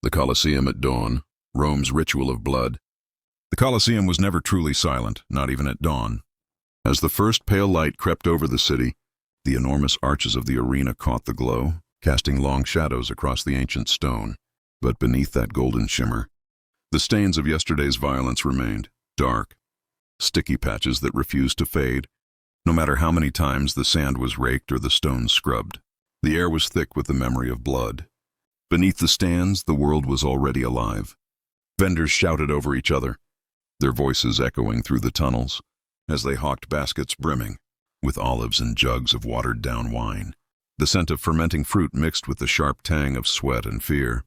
The Coliseum at dawn, Rome's ritual of blood. The Coliseum was never truly silent, not even at dawn. As the first pale light crept over the city, the enormous arches of the arena caught the glow, casting long shadows across the ancient stone. But beneath that golden shimmer, the stains of yesterday's violence remained, dark, sticky patches that refused to fade, no matter how many times the sand was raked or the stones scrubbed. The air was thick with the memory of blood. Beneath the stands, the world was already alive. Vendors shouted over each other, their voices echoing through the tunnels, as they hawked baskets brimming with olives and jugs of watered-down wine. The scent of fermenting fruit mixed with the sharp tang of sweat and fear.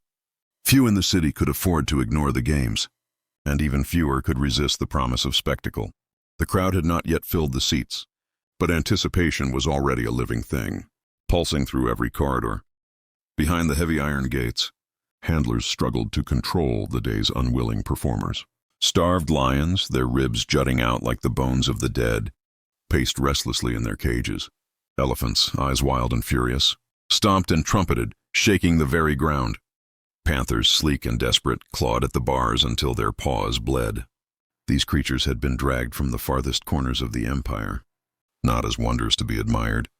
Few in the city could afford to ignore the games, and even fewer could resist the promise of spectacle. The crowd had not yet filled the seats, but anticipation was already a living thing, pulsing through every corridor. Behind the heavy iron gates, handlers struggled to control the day's unwilling performers. Starved lions, their ribs jutting out like the bones of the dead, paced restlessly in their cages. Elephants, eyes wild and furious, stomped and trumpeted, shaking the very ground. Panthers, sleek and desperate, clawed at the bars until their paws bled. These creatures had been dragged from the farthest corners of the empire, not as wonders to be admired,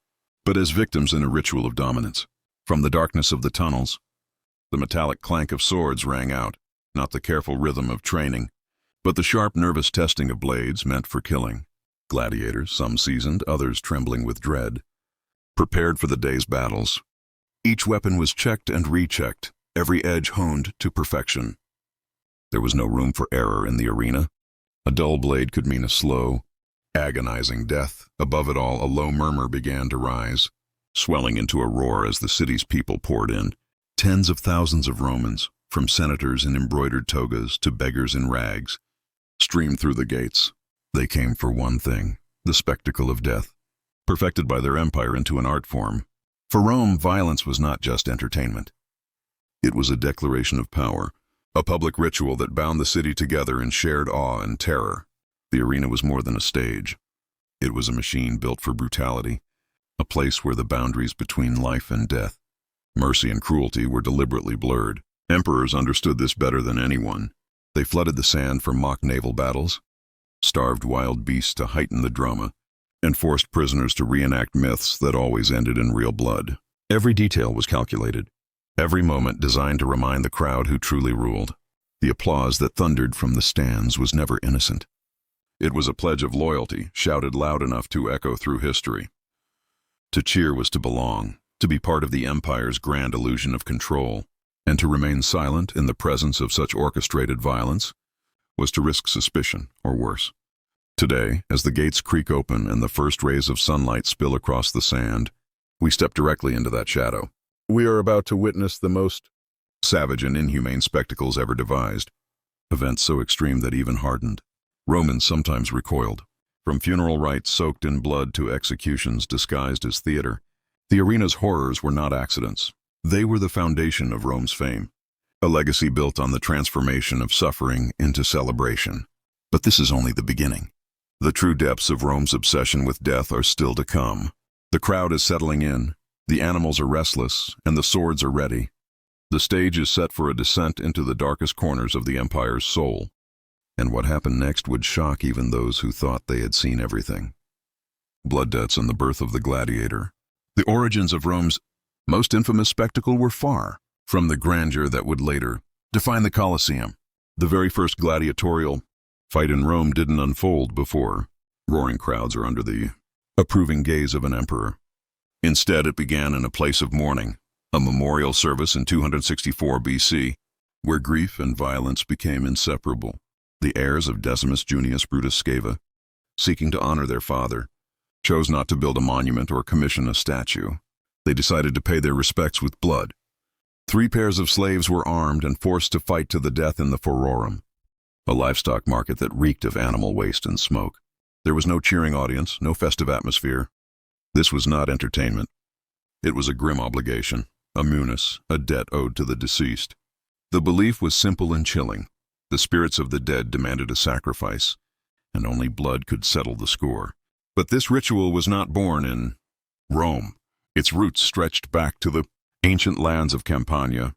but as victims in a ritual of dominance. From the darkness of the tunnels, the metallic clank of swords rang out, not the careful rhythm of training, but the sharp, nervous testing of blades meant for killing. Gladiators, some seasoned, others trembling with dread, prepared for the day's battles. Each weapon was checked and rechecked, every edge honed to perfection. There was no room for error in the arena. A dull blade could mean a slow, agonizing death. Above it all, a low murmur began to rise, swelling into a roar as the city's people poured in. Tens of thousands of Romans, from senators in embroidered togas to beggars in rags, streamed through the gates. They came for one thing, the spectacle of death, perfected by their empire into an art form. For Rome, violence was not just entertainment. It was a declaration of power, a public ritual that bound the city together in shared awe and terror. The arena was more than a stage. It was a machine built for brutality, a place where the boundaries between life and death, mercy and cruelty, were deliberately blurred. Emperors understood this better than anyone. They flooded the sand for mock naval battles, starved wild beasts to heighten the drama, and forced prisoners to reenact myths that always ended in real blood. Every detail was calculated, every moment designed to remind the crowd who truly ruled. The applause that thundered from the stands was never innocent. It was a pledge of loyalty, shouted loud enough to echo through history. To cheer was to belong, to be part of the empire's grand illusion of control, and to remain silent in the presence of such orchestrated violence was to risk suspicion, or worse. Today, as the gates creak open and the first rays of sunlight spill across the sand, we step directly into that shadow. We are about to witness the most savage and inhumane spectacles ever devised, events so extreme that even hardened Romans sometimes recoiled. From funeral rites soaked in blood to executions disguised as theater, the arena's horrors were not accidents. They were the foundation of Rome's fame, a legacy built on the transformation of suffering into celebration. But this is only the beginning. The true depths of Rome's obsession with death are still to come. The crowd is settling in, the animals are restless, and the swords are ready. The stage is set for a descent into the darkest corners of the empire's soul. And what happened next would shock even those who thought they had seen everything. Blood debts and the birth of the Gladiator. The origins of Rome's most infamous spectacle were far from the grandeur that would later define the Colosseum. The very first gladiatorial fight in Rome didn't unfold before roaring crowds or under the approving gaze of an emperor. Instead, it began in a place of mourning, a memorial service in 264 BC, where grief and violence became inseparable. The heirs of Decimus Junius Brutus Sceva, seeking to honor their father, chose not to build a monument or commission a statue. They decided to pay their respects with blood. 3 pairs of slaves were armed and forced to fight to the death in the Forum, a livestock market that reeked of animal waste and smoke. There was no cheering audience, no festive atmosphere. This was not entertainment. It was a grim obligation, a munus, a debt owed to the deceased. The belief was simple and chilling. The spirits of the dead demanded a sacrifice, and only blood could settle the score. But this ritual was not born in Rome. Its roots stretched back to the ancient lands of Campania,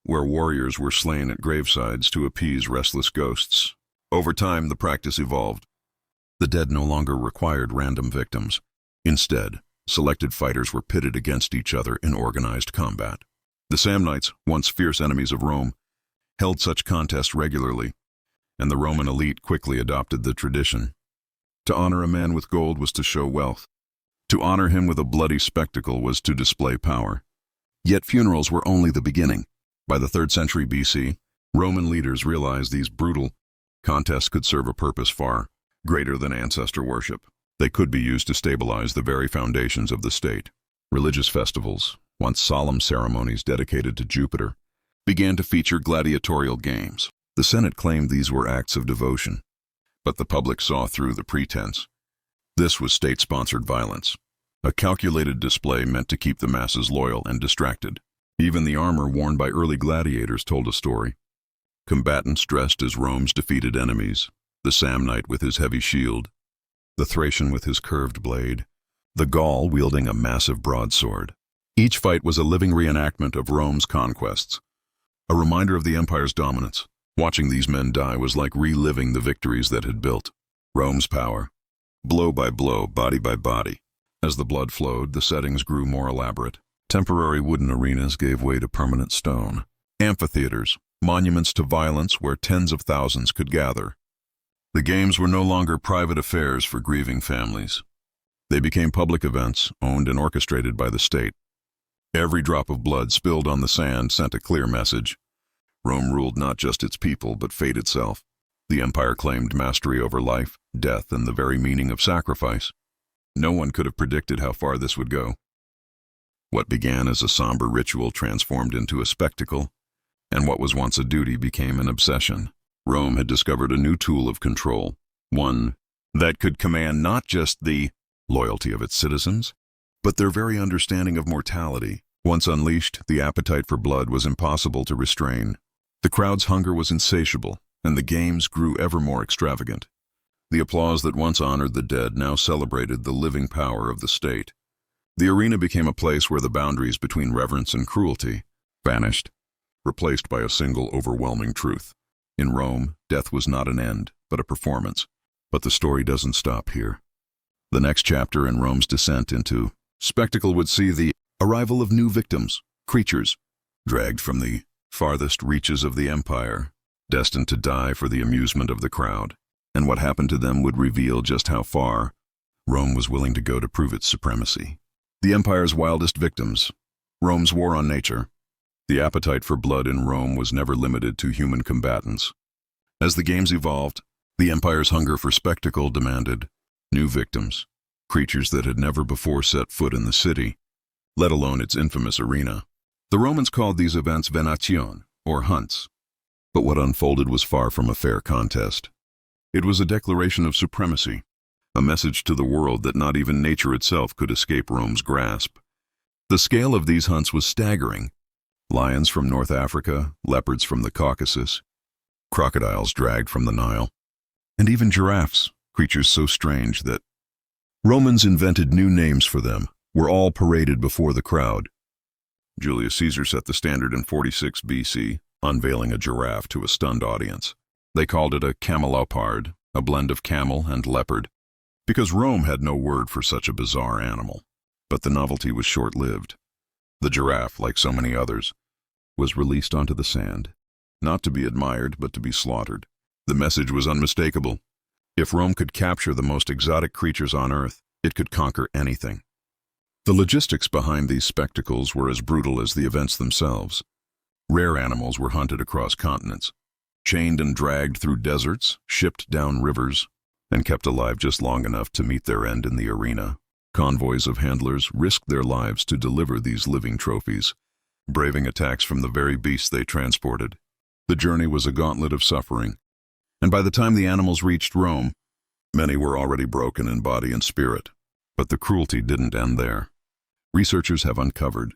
where warriors were slain at gravesides to appease restless ghosts. Over time, the practice evolved. The dead no longer required random victims. Instead, selected fighters were pitted against each other in organized combat. The Samnites, once fierce enemies of Rome, held such contests regularly, and the Roman elite quickly adopted the tradition. To honor a man with gold was to show wealth. To honor him with a bloody spectacle was to display power. Yet funerals were only the beginning. By the 3rd century BC, Roman leaders realized these brutal contests could serve a purpose far greater than ancestor worship. They could be used to stabilize the very foundations of the state. Religious festivals, once solemn ceremonies dedicated to Jupiter, began to feature gladiatorial games. The Senate claimed these were acts of devotion, but the public saw through the pretense. This was state-sponsored violence, a calculated display meant to keep the masses loyal and distracted. Even the armor worn by early gladiators told a story. Combatants dressed as Rome's defeated enemies, the Samnite with his heavy shield, the Thracian with his curved blade, the Gaul wielding a massive broadsword. Each fight was a living reenactment of Rome's conquests, a reminder of the empire's dominance. Watching these men die was like reliving the victories that had built Rome's power, blow by blow, body by body. As the blood flowed, the settings grew more elaborate. Temporary wooden arenas gave way to permanent stone. Amphitheaters, monuments to violence where tens of thousands could gather. The games were no longer private affairs for grieving families. They became public events, owned and orchestrated by the state. Every drop of blood spilled on the sand sent a clear message. Rome ruled not just its people, but fate itself. The empire claimed mastery over life, death, and the very meaning of sacrifice. No one could have predicted how far this would go. What began as a somber ritual transformed into a spectacle, and what was once a duty became an obsession. Rome had discovered a new tool of control, one that could command not just the loyalty of its citizens, but their very understanding of mortality. Once unleashed, the appetite for blood was impossible to restrain. The crowd's hunger was insatiable, and the games grew ever more extravagant. The applause that once honored the dead now celebrated the living power of the state. The arena became a place where the boundaries between reverence and cruelty vanished, replaced by a single overwhelming truth. In Rome, death was not an end, but a performance. But the story doesn't stop here. The next chapter in Rome's descent into spectacle would see the arrival of new victims, creatures, dragged from the farthest reaches of the empire, destined to die for the amusement of the crowd. And what happened to them would reveal just how far Rome was willing to go to prove its supremacy. The empire's wildest victims, Rome's war on nature. The appetite for blood in Rome was never limited to human combatants. As the games evolved, the empire's hunger for spectacle demanded new victims, creatures that had never before set foot in the city, let alone its infamous arena. The Romans called these events venation, or hunts. But what unfolded was far from a fair contest. It was a declaration of supremacy, a message to the world that not even nature itself could escape Rome's grasp. The scale of these hunts was staggering. Lions from North Africa, leopards from the Caucasus, crocodiles dragged from the Nile, and even giraffes, creatures so strange that Romans invented new names for them, were all paraded before the crowd. Julius Caesar set the standard in 46 BC, unveiling a giraffe to a stunned audience. They called it a camelopard, a blend of camel and leopard, because Rome had no word for such a bizarre animal. But the novelty was short-lived. The giraffe, like so many others, was released onto the sand, not to be admired, but to be slaughtered. The message was unmistakable. If Rome could capture the most exotic creatures on earth, it could conquer anything. The logistics behind these spectacles were as brutal as the events themselves. Rare animals were hunted across continents, chained and dragged through deserts, shipped down rivers, and kept alive just long enough to meet their end in the arena. Convoys of handlers risked their lives to deliver these living trophies, braving attacks from the very beasts they transported. The journey was a gauntlet of suffering, and by the time the animals reached Rome, many were already broken in body and spirit. But the cruelty didn't end there. Researchers have uncovered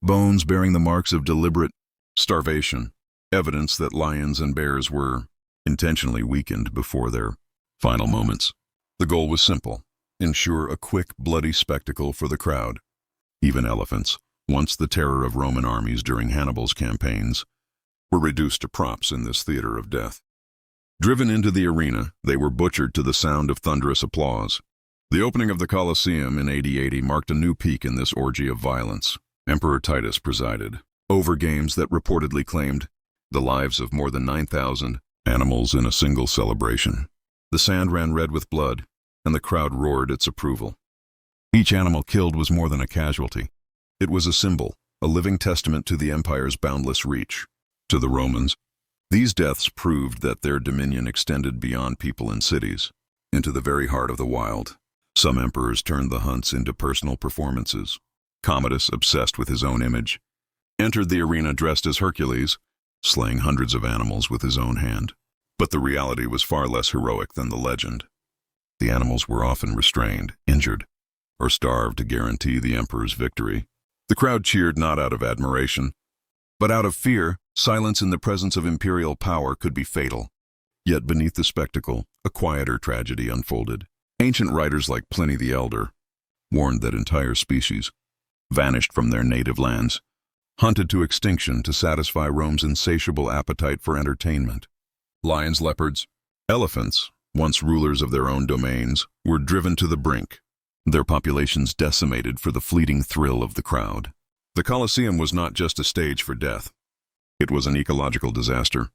bones bearing the marks of deliberate starvation, evidence that lions and bears were intentionally weakened before their final moments. The goal was simple: ensure a quick, bloody spectacle for the crowd. Even elephants, once the terror of Roman armies during Hannibal's campaigns, were reduced to props in this theater of death. Driven into the arena, they were butchered to the sound of thunderous applause. The opening of the Coliseum in AD 80 marked a new peak in this orgy of violence. Emperor Titus presided over games that reportedly claimed the lives of more than 9,000 animals in a single celebration. The sand ran red with blood, and the crowd roared its approval. Each animal killed was more than a casualty. It was a symbol, a living testament to the empire's boundless reach. To the Romans, these deaths proved that their dominion extended beyond people and cities, into the very heart of the wild. Some emperors turned the hunts into personal performances. Commodus, obsessed with his own image, entered the arena dressed as Hercules, slaying hundreds of animals with his own hand. But the reality was far less heroic than the legend. The animals were often restrained, injured, or starved to guarantee the emperor's victory. The crowd cheered not out of admiration, but out of fear. Silence in the presence of imperial power could be fatal. Yet beneath the spectacle, a quieter tragedy unfolded. Ancient writers like Pliny the Elder warned that entire species vanished from their native lands, hunted to extinction to satisfy Rome's insatiable appetite for entertainment. Lions, leopards, elephants, once rulers of their own domains, were driven to the brink, their populations decimated for the fleeting thrill of the crowd. The Colosseum was not just a stage for death. It was an ecological disaster,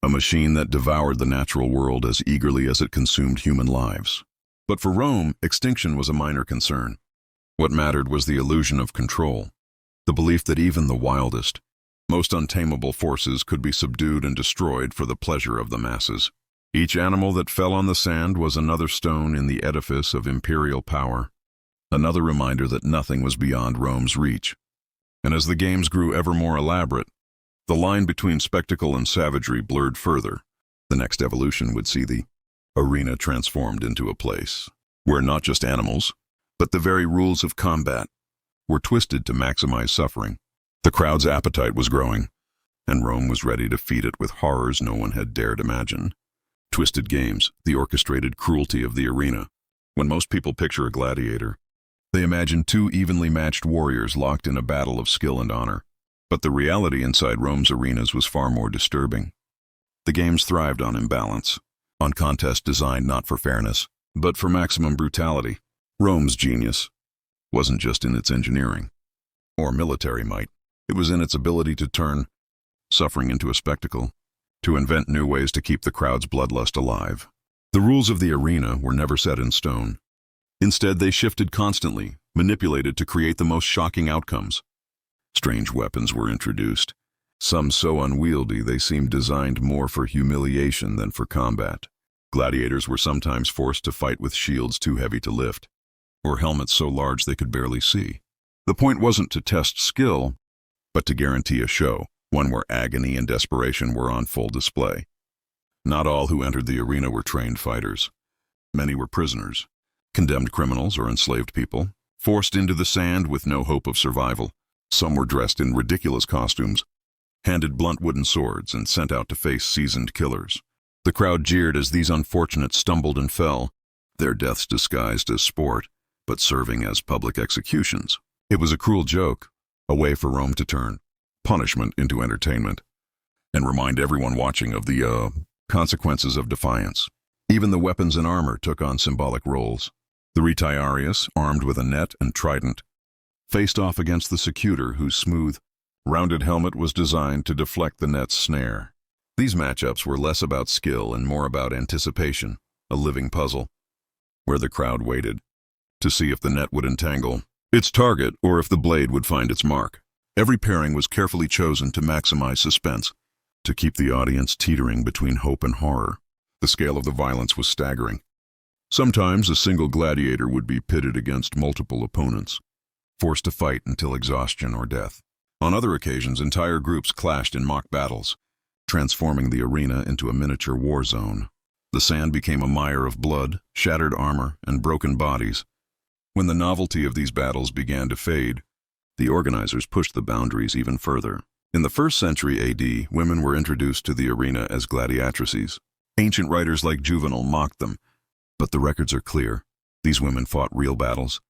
a machine that devoured the natural world as eagerly as it consumed human lives. But for Rome, extinction was a minor concern. What mattered was the illusion of control, the belief that even the wildest, most untamable forces could be subdued and destroyed for the pleasure of the masses. Each animal that fell on the sand was another stone in the edifice of imperial power, another reminder that nothing was beyond Rome's reach. And as the games grew ever more elaborate, the line between spectacle and savagery blurred further. The next evolution would see the arena transformed into a place where not just animals, but the very rules of combat were twisted to maximize suffering. The crowd's appetite was growing, and Rome was ready to feed it with horrors no one had dared imagine. Twisted games, the orchestrated cruelty of the arena. When most people picture a gladiator, they imagine two evenly matched warriors locked in a battle of skill and honor. But the reality inside Rome's arenas was far more disturbing. The games thrived on imbalance, on contests designed not for fairness, but for maximum brutality. Rome's genius wasn't just in its engineering or military might. It was in its ability to turn suffering into a spectacle, to invent new ways to keep the crowd's bloodlust alive. The rules of the arena were never set in stone. Instead, they shifted constantly, manipulated to create the most shocking outcomes. Strange weapons were introduced, some so unwieldy they seemed designed more for humiliation than for combat. Gladiators were sometimes forced to fight with shields too heavy to lift, or helmets so large they could barely see. The point wasn't to test skill, but to guarantee a show, one where agony and desperation were on full display. Not all who entered the arena were trained fighters. Many were prisoners, condemned criminals or enslaved people, forced into the sand with no hope of survival. Some were dressed in ridiculous costumes, handed blunt wooden swords, and sent out to face seasoned killers. The crowd jeered as these unfortunates stumbled and fell, their deaths disguised as sport, but serving as public executions. It was a cruel joke, a way for Rome to turn punishment into entertainment, and remind everyone watching of the consequences of defiance. Even the weapons and armor took on symbolic roles. The retiarius, armed with a net and trident, faced off against the secutor, whose smooth, rounded helmet was designed to deflect the net's snare. These matchups were less about skill and more about anticipation, a living puzzle, where the crowd waited to see if the net would entangle its target or if the blade would find its mark. Every pairing was carefully chosen to maximize suspense, to keep the audience teetering between hope and horror. The scale of the violence was staggering. Sometimes a single gladiator would be pitted against multiple opponents, forced to fight until exhaustion or death. On other occasions, entire groups clashed in mock battles, transforming the arena into a miniature war zone. The sand became a mire of blood, shattered armor, and broken bodies. When the novelty of these battles began to fade, the organizers pushed the boundaries even further. In the 1st century AD, women were introduced to the arena as gladiatrices. Ancient writers like Juvenal mocked them, but the records are clear. These women fought real battles,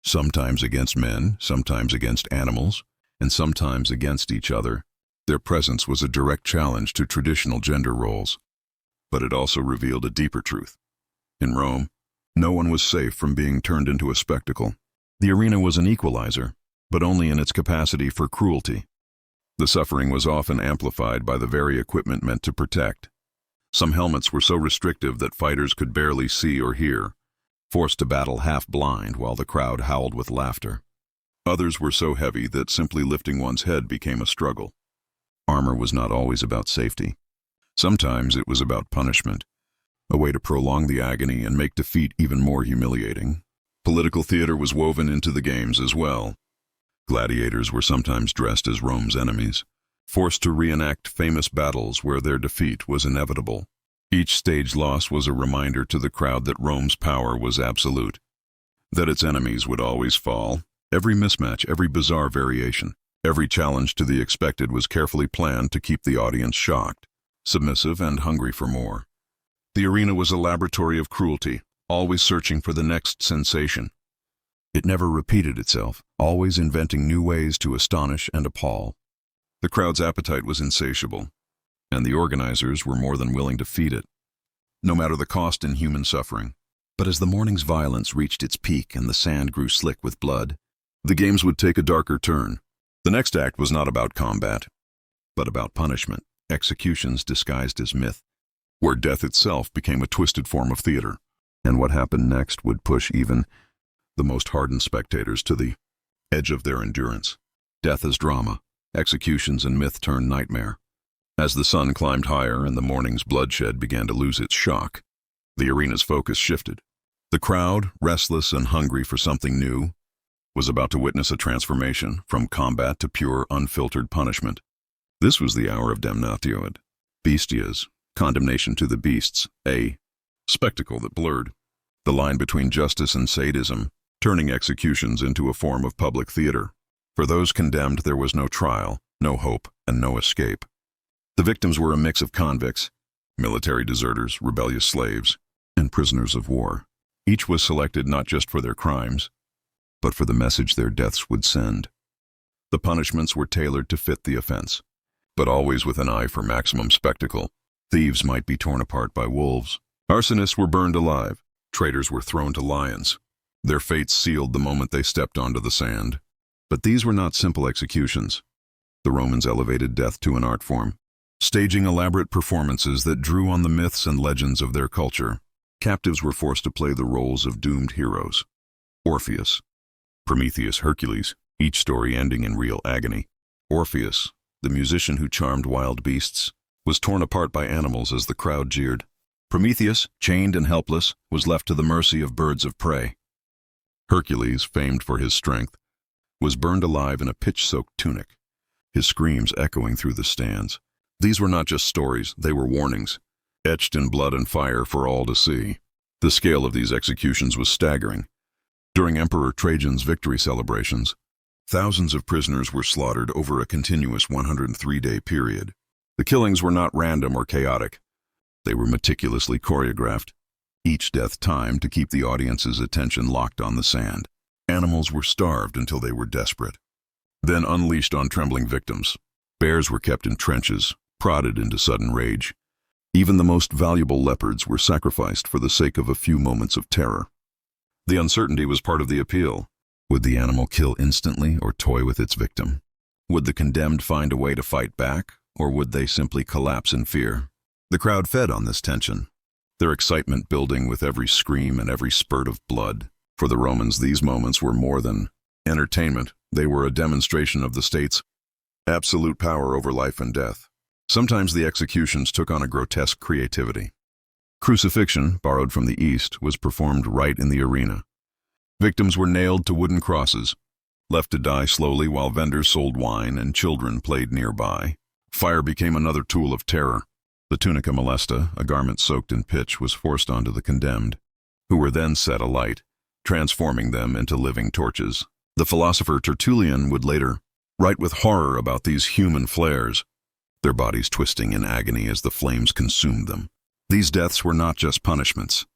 sometimes against men, sometimes against animals, and sometimes against each other. Their presence was a direct challenge to traditional gender roles, but it also revealed a deeper truth. In Rome, no one was safe from being turned into a spectacle. The arena was an equalizer, but only in its capacity for cruelty. The suffering was often amplified by the very equipment meant to protect. Some helmets were so restrictive that fighters could barely see or hear, forced to battle half-blind while the crowd howled with laughter. Others were so heavy that simply lifting one's head became a struggle. Armor was not always about safety. Sometimes it was about punishment, a way to prolong the agony and make defeat even more humiliating. Political theater was woven into the games as well. Gladiators were sometimes dressed as Rome's enemies, forced to reenact famous battles where their defeat was inevitable. Each stage loss was a reminder to the crowd that Rome's power was absolute, that its enemies would always fall. Every mismatch, every bizarre variation, every challenge to the expected was carefully planned to keep the audience shocked, submissive, and hungry for more. The arena was a laboratory of cruelty, always searching for the next sensation. It never repeated itself, always inventing new ways to astonish and appall. The crowd's appetite was insatiable, and the organizers were more than willing to feed it, no matter the cost in human suffering. But as the morning's violence reached its peak and the sand grew slick with blood, the games would take a darker turn. The next act was not about combat, but about punishment, executions disguised as myth, where death itself became a twisted form of theater. And what happened next would push even the most hardened spectators to the edge of their endurance. Death as drama, executions and myth turned nightmare. As the sun climbed higher and the morning's bloodshed began to lose its shock, the arena's focus shifted. The crowd, restless and hungry for something new, was about to witness a transformation from combat to pure, unfiltered punishment. This was the hour of damnatio ad bestias, condemnation to the beasts, a spectacle that blurred the line between justice and sadism, turning executions into a form of public theater. For those condemned, there was no trial, no hope, and no escape. The victims were a mix of convicts, military deserters, rebellious slaves, and prisoners of war. Each was selected not just for their crimes, but for the message their deaths would send. The punishments were tailored to fit the offense, but always with an eye for maximum spectacle. Thieves might be torn apart by wolves. Arsonists were burned alive. Traitors were thrown to lions. Their fates sealed the moment they stepped onto the sand. But these were not simple executions. The Romans elevated death to an art form, staging elaborate performances that drew on the myths and legends of their culture. Captives were forced to play the roles of doomed heroes. Orpheus, Prometheus, Hercules, each story ending in real agony. Orpheus, the musician who charmed wild beasts, was torn apart by animals as the crowd jeered. Prometheus, chained and helpless, was left to the mercy of birds of prey. Hercules, famed for his strength, was burned alive in a pitch-soaked tunic, his screams echoing through the stands. These were not just stories, they were warnings, etched in blood and fire for all to see. The scale of these executions was staggering. During Emperor Trajan's victory celebrations, thousands of prisoners were slaughtered over a continuous 103-day period. The killings were not random or chaotic. They were meticulously choreographed, each death timed to keep the audience's attention locked on the sand. Animals were starved until they were desperate, then unleashed on trembling victims. Bears were kept in trenches, prodded into sudden rage. Even the most valuable leopards were sacrificed for the sake of a few moments of terror. The uncertainty was part of the appeal. Would the animal kill instantly or toy with its victim? Would the condemned find a way to fight back, or would they simply collapse in fear? The crowd fed on this tension, their excitement building with every scream and every spurt of blood. For the Romans, these moments were more than entertainment. They were a demonstration of the state's absolute power over life and death. Sometimes the executions took on a grotesque creativity. Crucifixion, borrowed from the East, was performed right in the arena. Victims were nailed to wooden crosses, left to die slowly while vendors sold wine and children played nearby. Fire became another tool of terror. The tunica molesta, a garment soaked in pitch, was forced onto the condemned, who were then set alight, transforming them into living torches. The philosopher Tertullian would later write with horror about these human flares, their bodies twisting in agony as the flames consumed them. These deaths were not just punishments.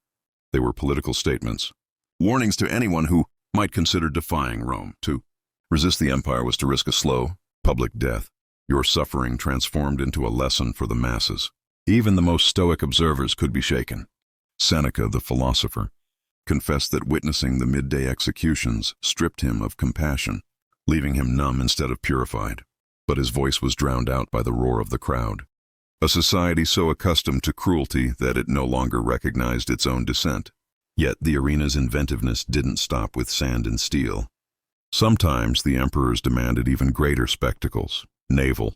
They were political statements, warnings to anyone who might consider defying Rome. To resist the empire was to risk a slow, public death. your suffering transformed into a lesson for the masses. Even the most stoic observers could be shaken. Seneca, the philosopher, confessed that witnessing the midday executions stripped him of compassion, leaving him numb instead of purified. But his voice was drowned out by the roar of the crowd. A society so accustomed to cruelty that it no longer recognized its own dissent. Yet the arena's inventiveness didn't stop with sand and steel. Sometimes the emperors demanded even greater spectacles. Naval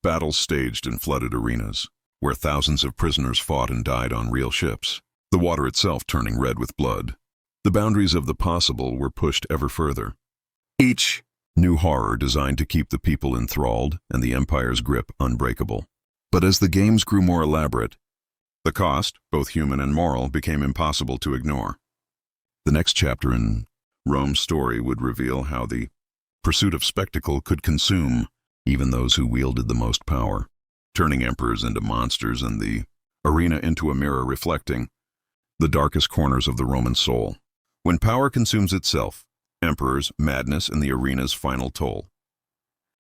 battles staged in flooded arenas, where thousands of prisoners fought and died on real ships, the water itself turning red with blood. The boundaries of the possible were pushed ever further. Each new horror designed to keep the people enthralled and the empire's grip unbreakable. But as the games grew more elaborate, the cost, both human and moral, became impossible to ignore. The next chapter in Rome's story would reveal how the pursuit of spectacle could consume even those who wielded the most power, turning emperors into monsters and the arena into a mirror reflecting the darkest corners of the Roman soul. When power consumes itself, emperors, madness, and the arena's final toll.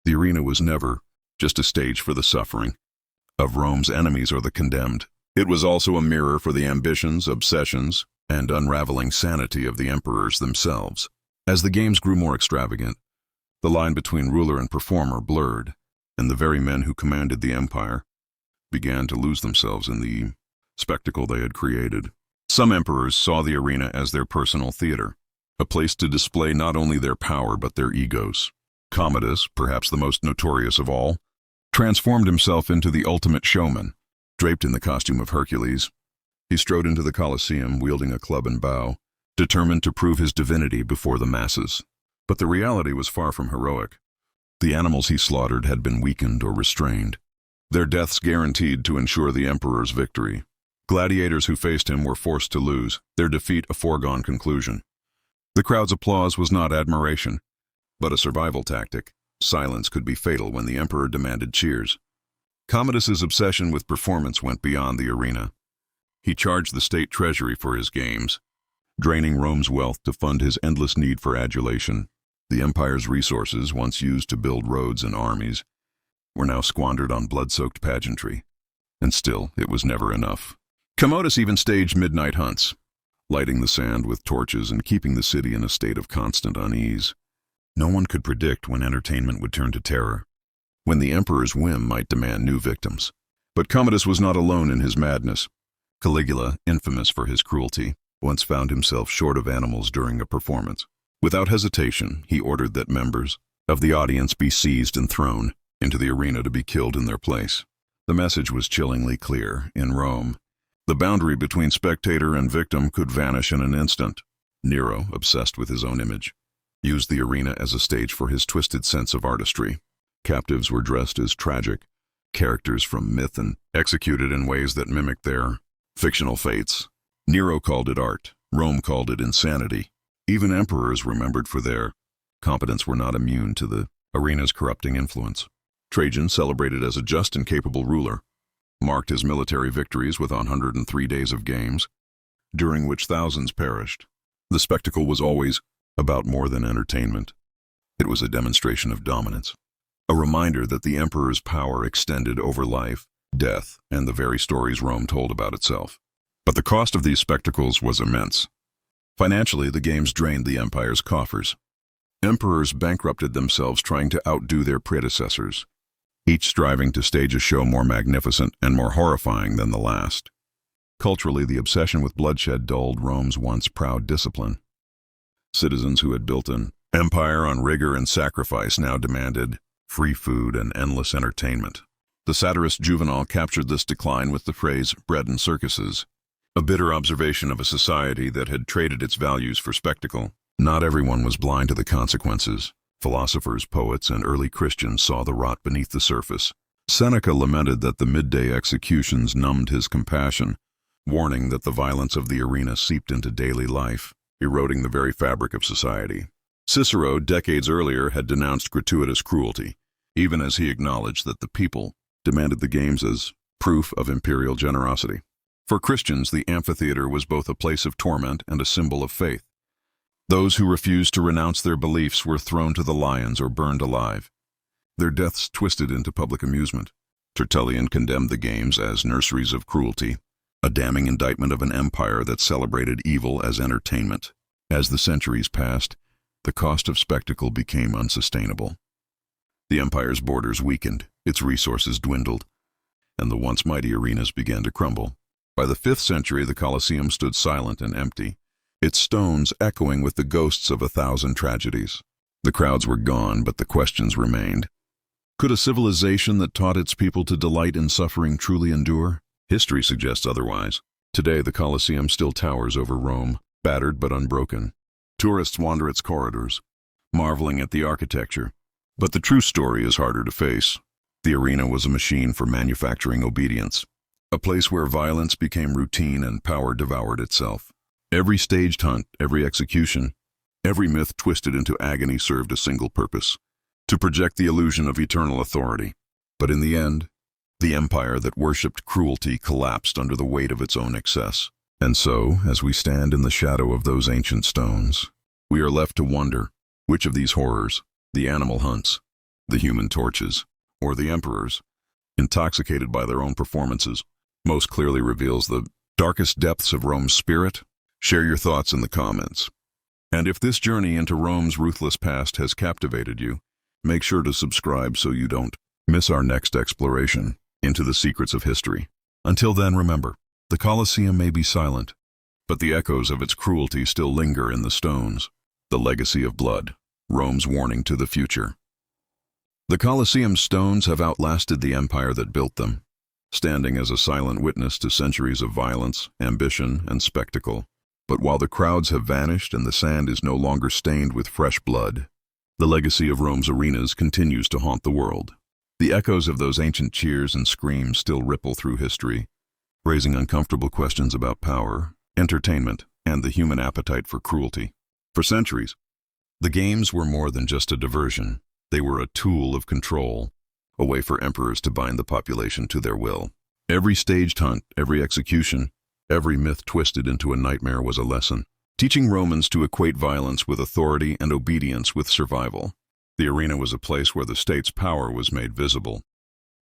The arena was never just a stage for the suffering of Rome's enemies or the condemned. It was also a mirror for the ambitions, obsessions, and unraveling sanity of the emperors themselves. As the games grew more extravagant, the line between ruler and performer blurred, and the very men who commanded the empire began to lose themselves in the spectacle they had created. Some emperors saw the arena as their personal theater, a place to display not only their power but their egos. Commodus, perhaps the most notorious of all, transformed himself into the ultimate showman. Draped in the costume of Hercules, he strode into the Coliseum wielding a club and bow, determined to prove his divinity before the masses. But the reality was far from heroic. The animals he slaughtered had been weakened or restrained, their deaths guaranteed to ensure the emperor's victory. Gladiators who faced him were forced to lose, their defeat a foregone conclusion. The crowd's applause was not admiration, but a survival tactic. Silence could be fatal when the emperor demanded cheers. Commodus's obsession with performance went beyond the arena. He charged the state treasury for his games, draining Rome's wealth to fund his endless need for adulation. The empire's resources, once used to build roads and armies, were now squandered on blood-soaked pageantry. And still, it was never enough. Commodus even staged midnight hunts, lighting the sand with torches and keeping the city in a state of constant unease. No one could predict when entertainment would turn to terror, when the emperor's whim might demand new victims. But Commodus was not alone in his madness. Caligula, infamous for his cruelty, once found himself short of animals during a performance. Without hesitation, he ordered that members of the audience be seized and thrown into the arena to be killed in their place. The message was chillingly clear. In Rome, the boundary between spectator and victim could vanish in an instant. Nero, obsessed with his own image, used the arena as a stage for his twisted sense of artistry. Captives were dressed as tragic characters from myth and executed in ways that mimicked their fictional fates. Nero called it art. Rome called it insanity. Even emperors remembered for their competence were not immune to the arena's corrupting influence. Trajan, celebrated as a just and capable ruler, marked his military victories with 103 days of games, during which thousands perished. The spectacle was always about more than entertainment. It was a demonstration of dominance, a reminder that the emperor's power extended over life, death, and the very stories Rome told about itself. But the cost of these spectacles was immense. Financially, the games drained the empire's coffers. Emperors bankrupted themselves trying to outdo their predecessors, each striving to stage a show more magnificent and more horrifying than the last. Culturally, the obsession with bloodshed dulled Rome's once proud discipline. Citizens who had built an empire on rigor and sacrifice now demanded free food and endless entertainment. The satirist Juvenal captured this decline with the phrase bread and circuses, a bitter observation of a society that had traded its values for spectacle. Not everyone was blind to the consequences. Philosophers, poets, and early Christians saw the rot beneath the surface. Seneca lamented that the midday executions numbed his compassion, warning that the violence of the arena seeped into daily life, eroding the very fabric of society. Cicero, decades earlier, had denounced gratuitous cruelty, even as he acknowledged that the people demanded the games as proof of imperial generosity. For Christians, the amphitheater was both a place of torment and a symbol of faith. Those who refused to renounce their beliefs were thrown to the lions or burned alive. their deaths twisted into public amusement. Tertullian condemned the games as nurseries of cruelty, a damning indictment of an empire that celebrated evil as entertainment. As the centuries passed, the cost of spectacle became unsustainable. The empire's borders weakened, its resources dwindled, and the once mighty arenas began to crumble. By the 5th century, the Colosseum stood silent and empty, its stones echoing with the ghosts of 1,000 tragedies. The crowds were gone, but the questions remained. Could a civilization that taught its people to delight in suffering truly endure? History suggests otherwise. Today, the Colosseum still towers over Rome, battered but unbroken. Tourists wander its corridors, marveling at the architecture. But the true story is harder to face. The arena was a machine for manufacturing obedience, a place where violence became routine and power devoured itself. Every staged hunt, every execution, every myth twisted into agony served a single purpose: to project the illusion of eternal authority. But in the end, the empire that worshipped cruelty collapsed under the weight of its own excess. And so, as we stand in the shadow of those ancient stones, we are left to wonder, which of these horrors, the animal hunts, the human torches, or the emperors, intoxicated by their own performances, most clearly reveals the darkest depths of Rome's spirit? Share your thoughts in the comments. And if this journey into Rome's ruthless past has captivated you, make sure to subscribe so you don't miss our next exploration into the secrets of history. Until then, remember, the Colosseum may be silent, but the echoes of its cruelty still linger in the stones. The legacy of blood, Rome's warning to the future. The Colosseum's stones have outlasted the empire that built them, standing as a silent witness to centuries of violence, ambition, and spectacle. But while the crowds have vanished and the sand is no longer stained with fresh blood, the legacy of Rome's arenas continues to haunt the world. The echoes of those ancient cheers and screams still ripple through history, raising uncomfortable questions about power, entertainment, and the human appetite for cruelty. For centuries, the games were more than just a diversion. They were a tool of control, a way for emperors to bind the population to their will. Every staged hunt, every execution, every myth twisted into a nightmare was a lesson, teaching Romans to equate violence with authority and obedience with survival. The arena was a place where the state's power was made visible,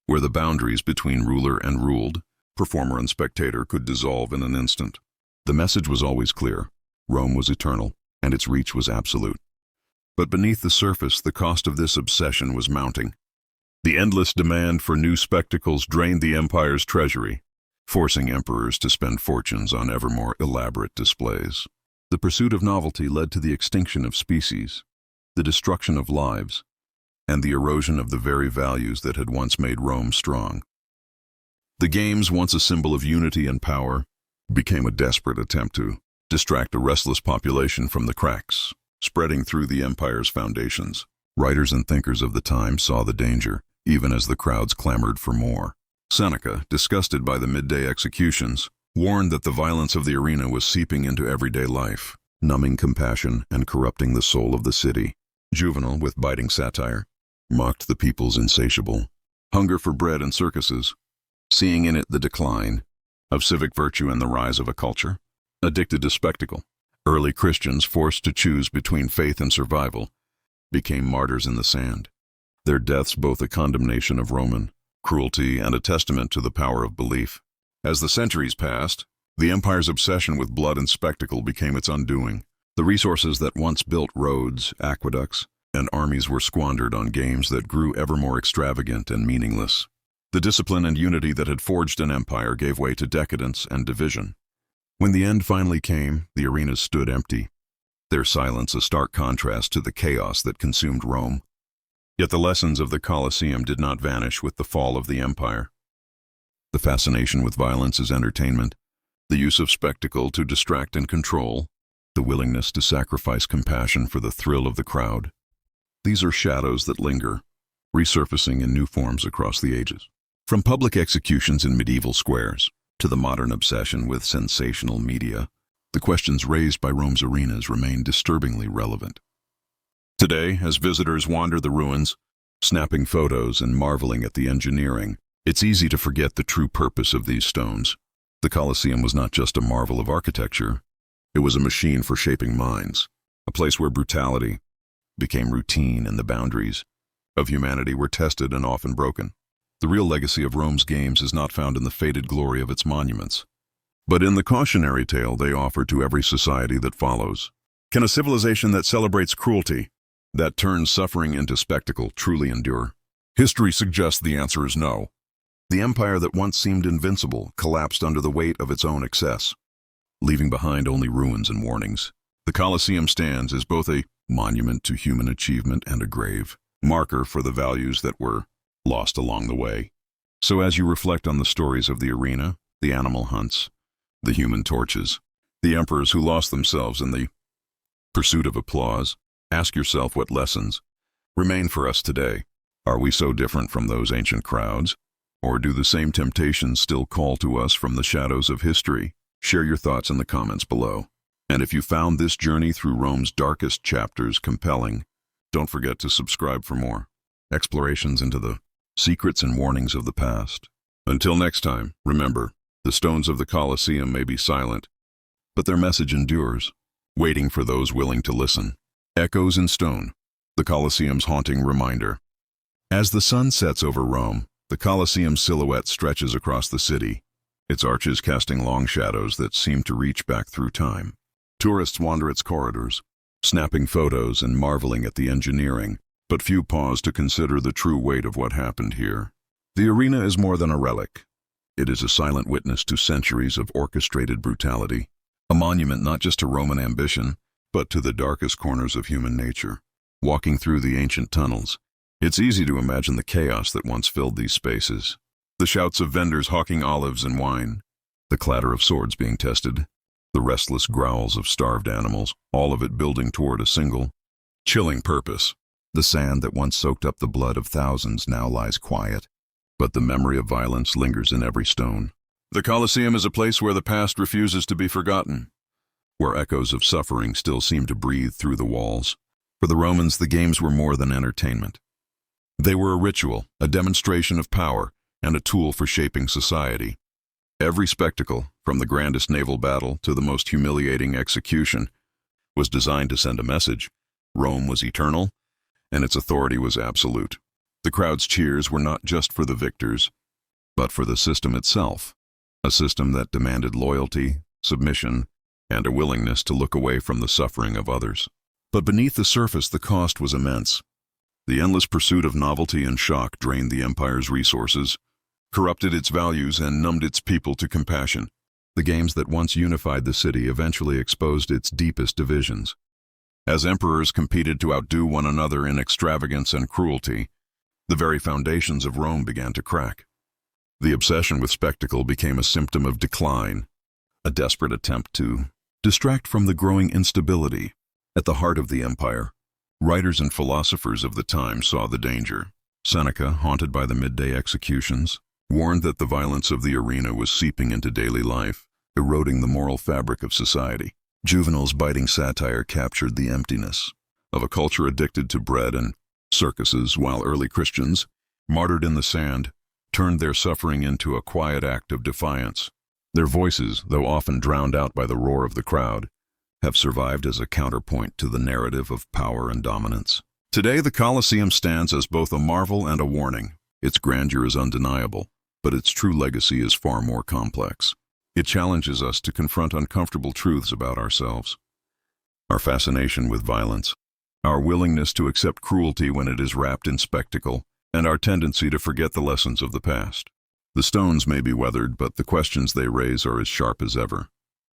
where the boundaries between ruler and ruled, performer and spectator, could dissolve in an instant. The message was always clear: Rome was eternal, and its reach was absolute. But beneath the surface, the cost of this obsession was mounting. The endless demand for new spectacles drained the empire's treasury, forcing emperors to spend fortunes on ever more elaborate displays. The pursuit of novelty led to the extinction of species, the destruction of lives, and the erosion of the very values that had once made Rome strong. The games, once a symbol of unity and power, became a desperate attempt to distract a restless population from the cracks spreading through the empire's foundations. Writers and thinkers of the time saw the danger, even as the crowds clamored for more. Seneca, disgusted by the midday executions, warned that the violence of the arena was seeping into everyday life, numbing compassion and corrupting the soul of the city. Juvenal, with biting satire, mocked the people's insatiable hunger for bread and circuses, seeing in it the decline of civic virtue and the rise of a culture addicted to spectacle. Early Christians, forced to choose between faith and survival, became martyrs in the sand, their deaths both a condemnation of Roman cruelty and a testament to the power of belief. As the centuries passed, the empire's obsession with blood and spectacle became its undoing. The resources that once built roads, aqueducts, and armies were squandered on games that grew ever more extravagant and meaningless. The discipline and unity that had forged an empire gave way to decadence and division. When the end finally came, the arenas stood empty, their silence a stark contrast to the chaos that consumed Rome. Yet the lessons of the Colosseum did not vanish with the fall of the empire. The fascination with violence as entertainment, the use of spectacle to distract and control, the willingness to sacrifice compassion for the thrill of the crowd. These are shadows that linger, resurfacing in new forms across the ages. From public executions in medieval squares to the modern obsession with sensational media, the questions raised by Rome's arenas remain disturbingly relevant. Today, as visitors wander the ruins, snapping photos and marveling at the engineering, it's easy to forget the true purpose of these stones. The Colosseum was not just a marvel of architecture, it was a machine for shaping minds, a place where brutality became routine and the boundaries of humanity were tested and often broken. The real legacy of Rome's games is not found in the faded glory of its monuments, but in the cautionary tale they offer to every society that follows. Can a civilization that celebrates cruelty, that turns suffering into spectacle, truly endure? History suggests the answer is no. The empire that once seemed invincible collapsed under the weight of its own excess, leaving behind only ruins and warnings. The Colosseum stands as both a monument to human achievement and a grave marker for the values that were lost along the way. So as you reflect on the stories of the arena, the animal hunts, the human torches, the emperors who lost themselves in the pursuit of applause, ask yourself what lessons remain for us today. Are we so different from those ancient crowds? Or do the same temptations still call to us from the shadows of history? Share your thoughts in the comments below. And if you found this journey through Rome's darkest chapters compelling, don't forget to subscribe for more explorations into the secrets and warnings of the past. Until next time, remember, the stones of the Colosseum may be silent, but their message endures, waiting for those willing to listen. Echoes in stone, the Colosseum's haunting reminder. As the sun sets over Rome, the Colosseum's silhouette stretches across the city, its arches casting long shadows that seem to reach back through time. Tourists wander its corridors, snapping photos and marveling at the engineering, but few pause to consider the true weight of what happened here. The arena is more than a relic. It is a silent witness to centuries of orchestrated brutality, a monument not just to Roman ambition, but to the darkest corners of human nature. Walking through the ancient tunnels, it's easy to imagine the chaos that once filled these spaces. The shouts of vendors hawking olives and wine, the clatter of swords being tested, the restless growls of starved animals, all of it building toward a single, chilling purpose. The sand that once soaked up the blood of thousands now lies quiet, but the memory of violence lingers in every stone. The Colosseum is a place where the past refuses to be forgotten, where echoes of suffering still seem to breathe through the walls. For the Romans, the games were more than entertainment. They were a ritual, a demonstration of power, and a tool for shaping society. Every spectacle, from the grandest naval battle to the most humiliating execution, was designed to send a message. Rome was eternal, and its authority was absolute. The crowd's cheers were not just for the victors, but for the system itself, a system that demanded loyalty, submission, and a willingness to look away from the suffering of others. But beneath the surface, the cost was immense. The endless pursuit of novelty and shock drained the empire's resources, corrupted its values, and numbed its people to compassion. The games that once unified the city eventually exposed its deepest divisions. As emperors competed to outdo one another in extravagance and cruelty, the very foundations of Rome began to crack. The obsession with spectacle became a symptom of decline, a desperate attempt to distract from the growing instability at the heart of the empire. Writers and philosophers of the time saw the danger. Seneca, haunted by the midday executions, warned that the violence of the arena was seeping into daily life, eroding the moral fabric of society. Juvenal's biting satire captured the emptiness of a culture addicted to bread and circuses, while early Christians, martyred in the sand, turned their suffering into a quiet act of defiance. Their voices, though often drowned out by the roar of the crowd, have survived as a counterpoint to the narrative of power and dominance. Today, the Colosseum stands as both a marvel and a warning. Its grandeur is undeniable, but its true legacy is far more complex. It challenges us to confront uncomfortable truths about ourselves, our fascination with violence, our willingness to accept cruelty when it is wrapped in spectacle, and our tendency to forget the lessons of the past. The stones may be weathered, but the questions they raise are as sharp as ever.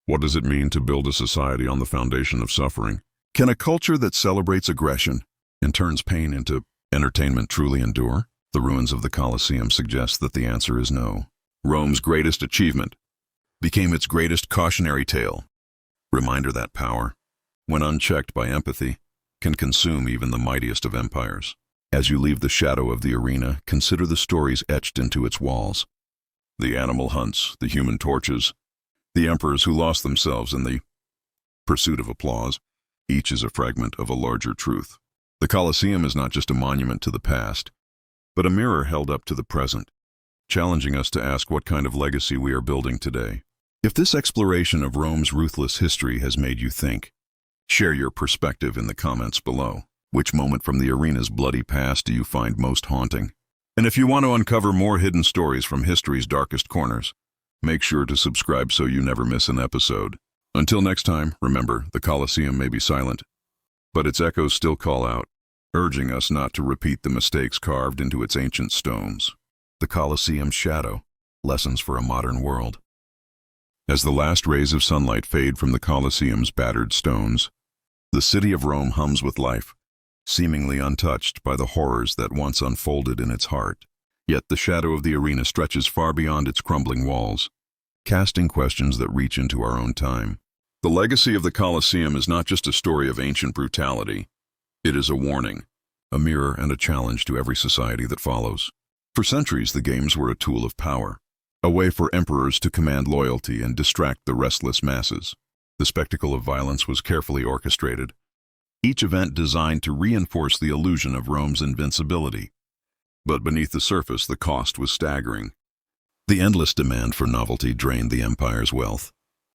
What does it mean to build a society on the foundation of suffering? Can a culture that celebrates aggression and turns pain into entertainment truly endure? The ruins of the Colosseum suggest that the answer is no. Rome's greatest achievement became its greatest cautionary tale. Reminder that power, when unchecked by empathy, can consume even the mightiest of empires. As you leave the shadow of the arena, consider the stories etched into its walls. The animal hunts, the human torches, the emperors who lost themselves in the pursuit of applause. Each is a fragment of a larger truth. The Colosseum is not just a monument to the past, but a mirror held up to the present, challenging us to ask what kind of legacy we are building today. If this exploration of Rome's ruthless history has made you think, share your perspective in the comments below. Which moment from the arena's bloody past do you find most haunting? And if you want to uncover more hidden stories from history's darkest corners, make sure to subscribe so you never miss an episode. Until next time, remember, the Colosseum may be silent, but its echoes still call out, urging us not to repeat the mistakes carved into its ancient stones. The Colosseum's shadow, lessons for a modern world. As the last rays of sunlight fade from the Colosseum's battered stones, the city of Rome hums with life, seemingly untouched by the horrors that once unfolded in its heart. Yet the shadow of the arena stretches far beyond its crumbling walls, casting questions that reach into our own time. The legacy of the Colosseum is not just a story of ancient brutality. It is a warning, a mirror, and a challenge to every society that follows. For centuries, the games were a tool of power, a way for emperors to command loyalty and distract the restless masses. The spectacle of violence was carefully orchestrated, each event designed to reinforce the illusion of Rome's invincibility. But beneath the surface, the cost was staggering. The endless demand for novelty drained the empire's wealth,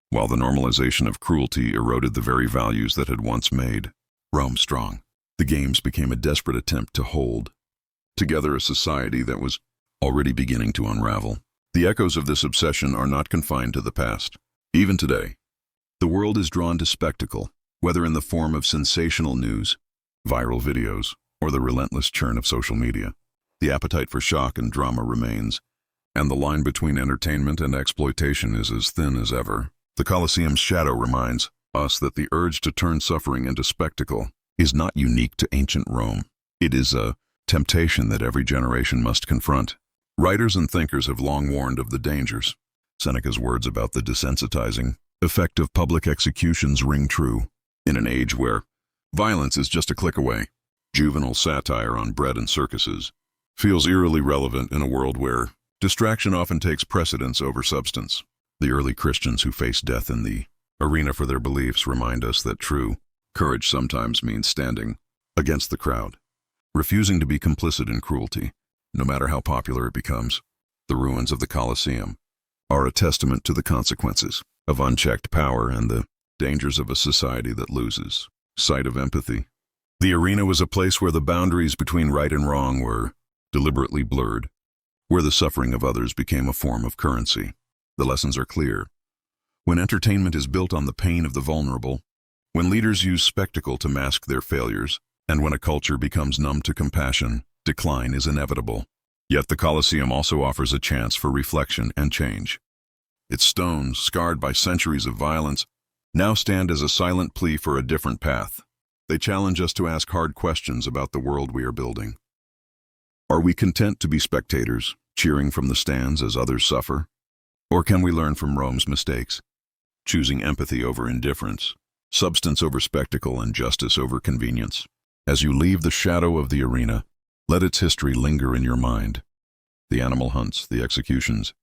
while the normalization of cruelty eroded the very values that had once made Rome strong. The games became a desperate attempt to hold together a society that was already beginning to unravel. The echoes of this obsession are not confined to the past. Even today, the world is drawn to spectacle, whether in the form of sensational news, viral videos, or the relentless churn of social media. The appetite for shock and drama remains, and the line between entertainment and exploitation is as thin as ever. The Colosseum's shadow reminds us that the urge to turn suffering into spectacle is not unique to ancient Rome. It is a temptation that every generation must confront. Writers and thinkers have long warned of the dangers. Seneca's words about the desensitizing effect of public executions ring true. In an age where violence is just a click away, juvenile satire on bread and circuses feels eerily relevant in a world where distraction often takes precedence over substance. The early Christians who faced death in the arena for their beliefs remind us that true courage sometimes means standing against the crowd, refusing to be complicit in cruelty, no matter how popular it becomes. The ruins of the Colosseum are a testament to the consequences of unchecked power and the dangers of a society that loses sight of empathy. The arena was a place where the boundaries between right and wrong were deliberately blurred, where the suffering of others became a form of currency. The lessons are clear. When entertainment is built on the pain of the vulnerable, when leaders use spectacle to mask their failures, and when a culture becomes numb to compassion, decline is inevitable. Yet the Colosseum also offers a chance for reflection and change. Its stones, scarred by centuries of violence, now stand as a silent plea for a different path. They challenge us to ask hard questions about the world we are building. Are we content to be spectators, cheering from the stands as others suffer? Or can we learn from Rome's mistakes, choosing empathy over indifference, substance over spectacle, and justice over convenience? As you leave the shadow of the arena, let its history linger in your mind. The animal hunts, the executions,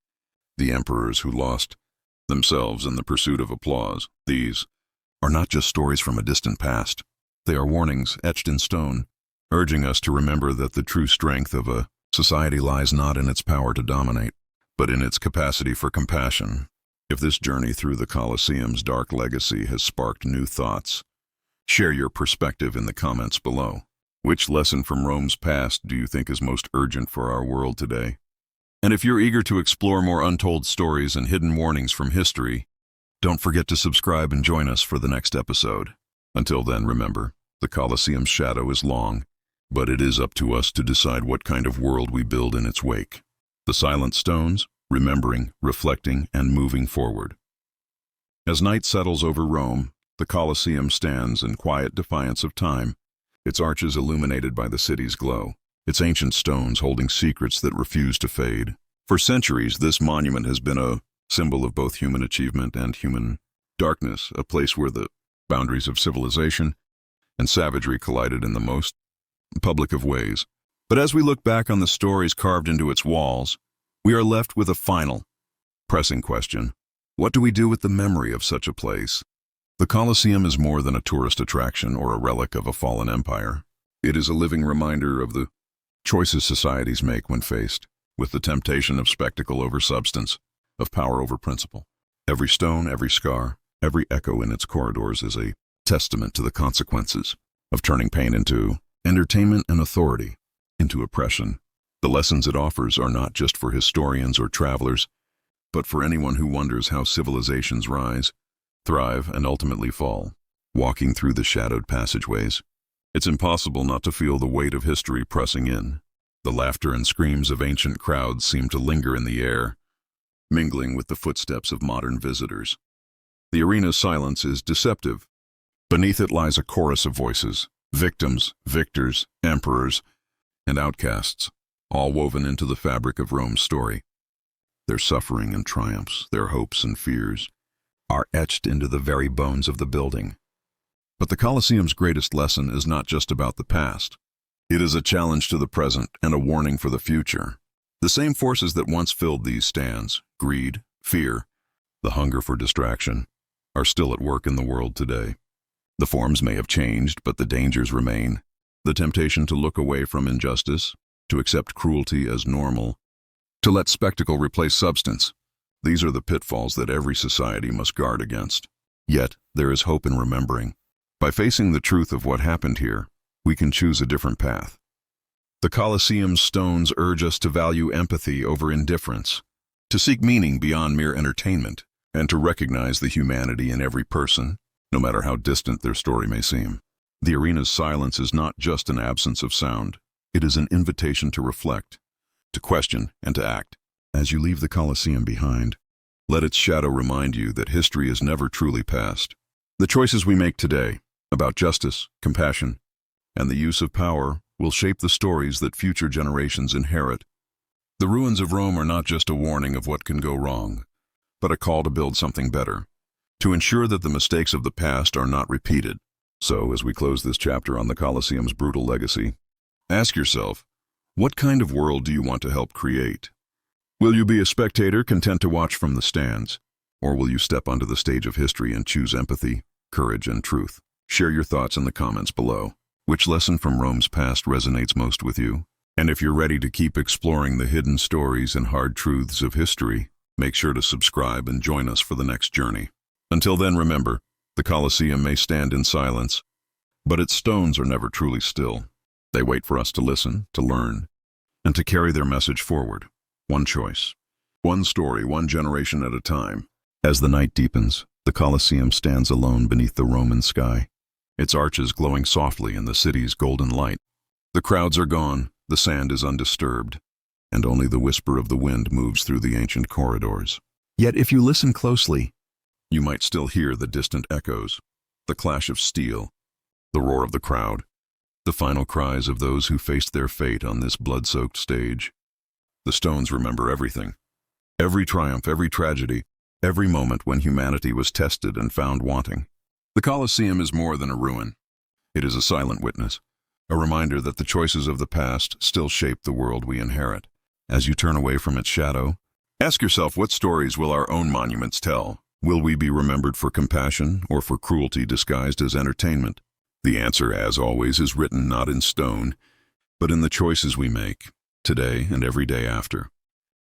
the emperors who lost themselves in the pursuit of applause. These are not just stories from a distant past. They are warnings etched in stone, urging us to remember that the true strength of a society lies not in its power to dominate, but in its capacity for compassion. If this journey through the Colosseum's dark legacy has sparked new thoughts, share your perspective in the comments below. Which lesson from Rome's past do you think is most urgent for our world today? And if you're eager to explore more untold stories and hidden warnings from history, don't forget to subscribe and join us for the next episode. Until then, remember, the Colosseum's shadow is long, but it is up to us to decide what kind of world we build in its wake. The silent stones, remembering, reflecting, and moving forward. As night settles over Rome, the Colosseum stands in quiet defiance of time, its arches illuminated by the city's glow, its ancient stones holding secrets that refuse to fade. For centuries, this monument has been a symbol of both human achievement and human darkness, a place where the boundaries of civilization and savagery collided in the most public of ways. But as we look back on the stories carved into its walls, we are left with a final, pressing question. What do we do with the memory of such a place? The Colosseum is more than a tourist attraction or a relic of a fallen empire. It is a living reminder of the choices societies make when faced with the temptation of spectacle over substance, of power over principle. Every stone, every scar, every echo in its corridors is a testament to the consequences of turning pain into entertainment and authority into oppression. The lessons it offers are not just for historians or travelers, but for anyone who wonders how civilizations rise, thrive, and ultimately fall. Walking through the shadowed passageways, it's impossible not to feel the weight of history pressing in. The laughter and screams of ancient crowds seem to linger in the air, mingling with the footsteps of modern visitors. The arena's silence is deceptive. Beneath it lies a chorus of voices, victims, victors, emperors, and outcasts, all woven into the fabric of Rome's story. Their suffering and triumphs, their hopes and fears, are etched into the very bones of the building. But the Colosseum's greatest lesson is not just about the past. It is a challenge to the present and a warning for the future. The same forces that once filled these stands, greed, fear, the hunger for distraction, are still at work in the world today. The forms may have changed, but the dangers remain. The temptation to look away from injustice, to accept cruelty as normal, to let spectacle replace substance. These are the pitfalls that every society must guard against. Yet, there is hope in remembering. By facing the truth of what happened here, we can choose a different path. The Colosseum's stones urge us to value empathy over indifference, to seek meaning beyond mere entertainment, and to recognize the humanity in every person, no matter how distant their story may seem. The arena's silence is not just an absence of sound. It is an invitation to reflect, to question, and to act. As you leave the Colosseum behind, let its shadow remind you that history is never truly past. The choices we make today, about justice, compassion, and the use of power, will shape the stories that future generations inherit. The ruins of Rome are not just a warning of what can go wrong, but a call to build something better, to ensure that the mistakes of the past are not repeated. So, as we close this chapter on the Colosseum's brutal legacy, ask yourself, what kind of world do you want to help create? Will you be a spectator content to watch from the stands, or will you step onto the stage of history and choose empathy, courage, and truth? Share your thoughts in the comments below. Which lesson from Rome's past resonates most with you? And if you're ready to keep exploring the hidden stories and hard truths of history, make sure to subscribe and join us for the next journey. Until then, remember, the Colosseum may stand in silence, but its stones are never truly still. They wait for us to listen, to learn, and to carry their message forward. One choice, one story, one generation at a time. As the night deepens, the Colosseum stands alone beneath the Roman sky, its arches glowing softly in the city's golden light. The crowds are gone, the sand is undisturbed, and only the whisper of the wind moves through the ancient corridors. Yet if you listen closely, you might still hear the distant echoes, the clash of steel, the roar of the crowd, the final cries of those who faced their fate on this blood-soaked stage. The stones remember everything. Every triumph, every tragedy, every moment when humanity was tested and found wanting. The Colosseum is more than a ruin. It is a silent witness, a reminder that the choices of the past still shape the world we inherit. As you turn away from its shadow, ask yourself, what stories will our own monuments tell? Will we be remembered for compassion or for cruelty disguised as entertainment? The answer, as always, is written not in stone, but in the choices we make, today and every day after.